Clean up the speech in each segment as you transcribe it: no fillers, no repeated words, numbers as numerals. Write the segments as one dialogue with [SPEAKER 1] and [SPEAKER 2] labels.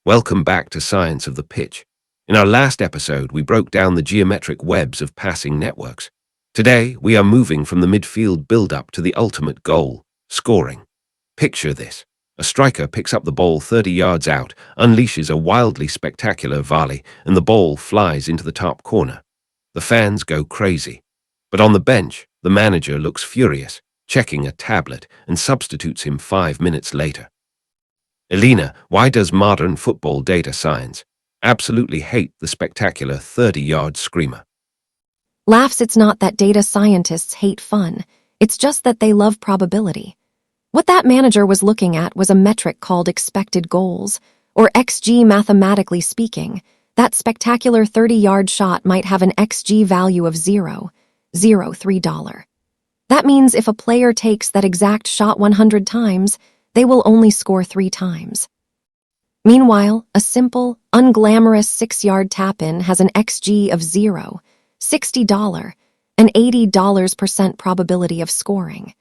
[SPEAKER 1] Welcome back to Science of the Pitch. In our last episode, we broke down the geometric webs of passing networks. Today, we are moving from the midfield build-up to the ultimate goal, scoring. Picture this. A striker picks up the ball 30 yards out, unleashes a wildly spectacular volley, and the ball flies into the top corner. The fans go crazy. But on the bench, the manager looks furious, checking a tablet, and substitutes him 5 minutes later. Elena, why does modern football data science absolutely hate the spectacular 30-yard screamer?
[SPEAKER 2] Laughs. It's not that data scientists hate fun, it's just that they love probability. What that manager was looking at was a metric called expected goals, or XG. Mathematically speaking, that spectacular 30-yard shot might have an XG value of $0.03. That means if a player takes that exact shot 100 times, they will only score 3 times. Meanwhile, a simple, unglamorous 6-yard tap-in has an XG of $0.60, an $80% probability of scoring.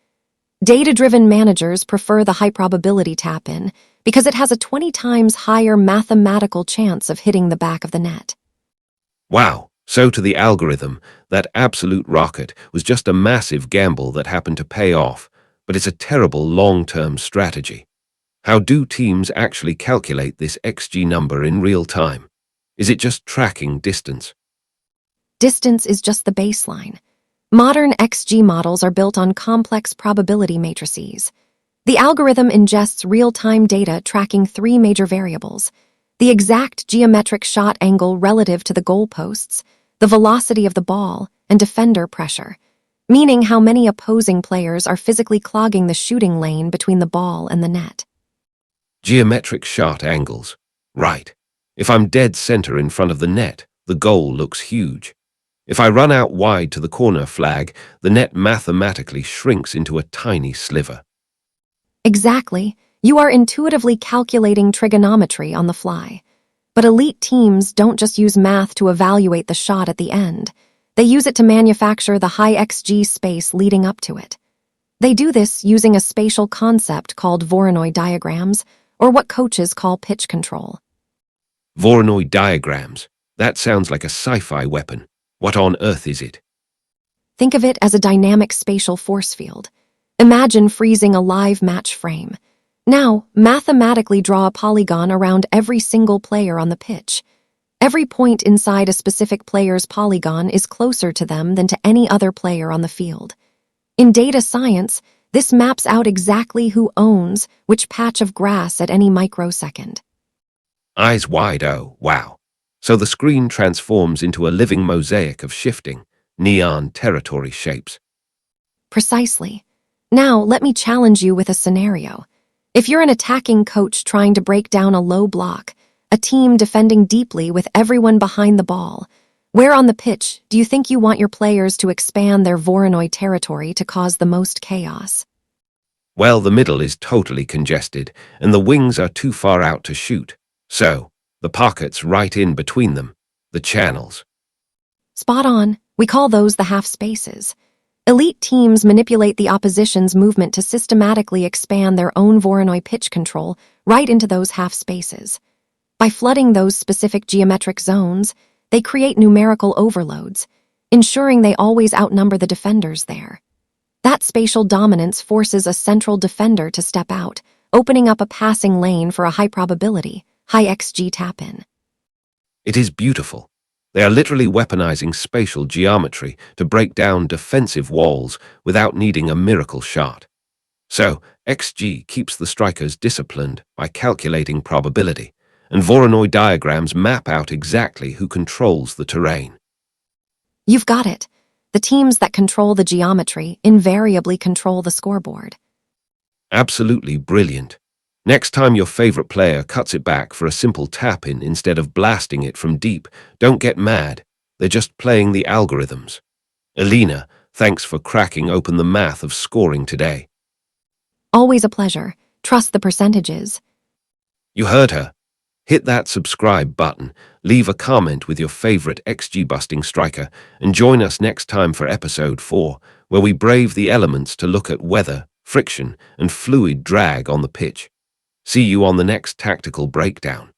[SPEAKER 2] Data-driven managers prefer the high-probability tap-in because it has a 20 times higher mathematical chance of hitting the back of the net.
[SPEAKER 1] Wow, so to the algorithm, that absolute rocket was just a massive gamble that happened to pay off, but it's a terrible long-term strategy. How do teams actually calculate this XG number in real time? Is it just tracking distance?
[SPEAKER 2] Distance is just the baseline. Modern XG models are built on complex probability matrices. The algorithm ingests real-time data tracking 3 major variables: the exact geometric shot angle relative to the goalposts, the velocity of the ball, and defender pressure, meaning how many opposing players are physically clogging the shooting lane between the ball and the net.
[SPEAKER 1] Geometric shot angles. Right. If I'm dead center in front of the net, the goal looks huge. If I run out wide to the corner flag, the net mathematically shrinks into a tiny sliver.
[SPEAKER 2] Exactly. You are intuitively calculating trigonometry on the fly. But elite teams don't just use math to evaluate the shot at the end. They use it to manufacture the high XG space leading up to it. They do this using a spatial concept called Voronoi diagrams, or what coaches call pitch control.
[SPEAKER 1] Voronoi diagrams. That sounds like a sci-fi weapon. What on earth is it?
[SPEAKER 2] Think of it as a dynamic spatial force field. Imagine freezing a live match frame. Now, mathematically draw a polygon around every single player on the pitch. Every point inside a specific player's polygon is closer to them than to any other player on the field. In data science, this maps out exactly who owns which patch of grass at any microsecond.
[SPEAKER 1] Eyes wide, oh, wow. So the screen transforms into a living mosaic of shifting, neon territory shapes.
[SPEAKER 2] Precisely. Now, let me challenge you with a scenario. If you're an attacking coach trying to break down a low block, a team defending deeply with everyone behind the ball, where on the pitch do you think you want your players to expand their Voronoi territory to cause the most chaos?
[SPEAKER 1] Well, the middle is totally congested, and the wings are too far out to shoot. So, the pockets right in between them, the channels.
[SPEAKER 2] Spot on. We call those the half spaces. Elite teams manipulate the opposition's movement to systematically expand their own Voronoi pitch control right into those half spaces. By flooding those specific geometric zones, they create numerical overloads, ensuring they always outnumber the defenders there. That spatial dominance forces a central defender to step out, opening up a passing lane for a high probability, high XG tap-in.
[SPEAKER 1] It is beautiful. They are literally weaponizing spatial geometry to break down defensive walls without needing a miracle shot. So, XG keeps the strikers disciplined by calculating probability, and Voronoi diagrams map out exactly who controls the terrain.
[SPEAKER 2] You've got it. The teams that control the geometry invariably control the scoreboard.
[SPEAKER 1] Absolutely brilliant. Next time your favorite player cuts it back for a simple tap-in instead of blasting it from deep, don't get mad. They're just playing the algorithms. Elena, thanks for cracking open the math of scoring today.
[SPEAKER 2] Always a pleasure. Trust the percentages.
[SPEAKER 1] You heard her. Hit that subscribe button, leave a comment with your favorite XG-busting striker, and join us next time for episode 4, where we brave the elements to look at weather, friction, and fluid drag on the pitch. See you on the next tactical breakdown.